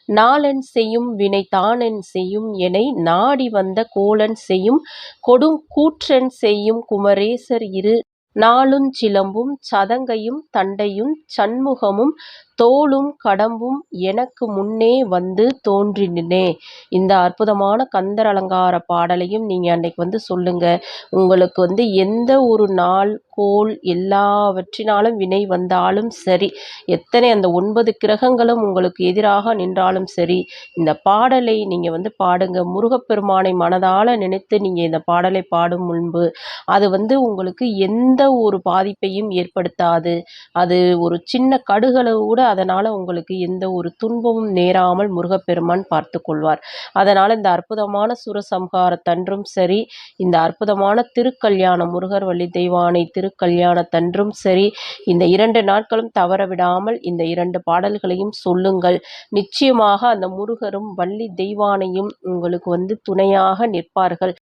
நாளன் செய்யும் வினை தானென் செய்யும் எனை நாடி வந்த கோளன் செய்யும் கொடும் கூற்றன் செய்யும் குமரேசர் இரு நாளுஞ் சிலம்பும் சதங்கையும் தண்டையுஞ் சண்முகமும் தோளும் கடம்பும் எனக்கு முன்னே வந்து தோன்றினனே. இந்த அற்புதமான கந்தர் அலங்கார பாடலையும் நீங்க அன்னைக்கு சொல்லுங்க. உங்களுக்கு எந்த ஒரு நாள் கோள் எல்லாவற்றினாலும் வினை வந்தாலும் சரி, எத்தனை அந்த 9 கிரகங்களும் உங்களுக்கு எதிராக நின்றாலும் சரி, இந்த பாடலை நீங்க பாடுங்க. முருகப்பெருமானை மனதால நினைத்து நீங்க இந்த பாடலை பாடும் முன்பு அது உங்களுக்கு எந்த ஒரு பாதிப்பையும் ஏற்படுத்தாது. அது ஒரு சின்ன கடுகளவு கூட அதனால உங்களுக்கு எந்த ஒரு துன்பமும் நேராமல் முருகப்பெருமான் பார்த்து கொள்வார். அதனால இந்த அற்புதமான சூரசம்ஹாரத்தன்றும் சரி, இந்த அற்புதமான திருக்கல்யாண முருகர் வள்ளி தெய்வானை திருக்கல்யாணத்தன்றும் சரி, இந்த 2 நாட்களும் தவற விடாமல் இந்த 2 பாடல்களையும் சொல்லுங்கள். நிச்சயமாக அந்த முருகரும் வள்ளி தெய்வானையும் உங்களுக்கு துணையாக நிற்பார்கள்.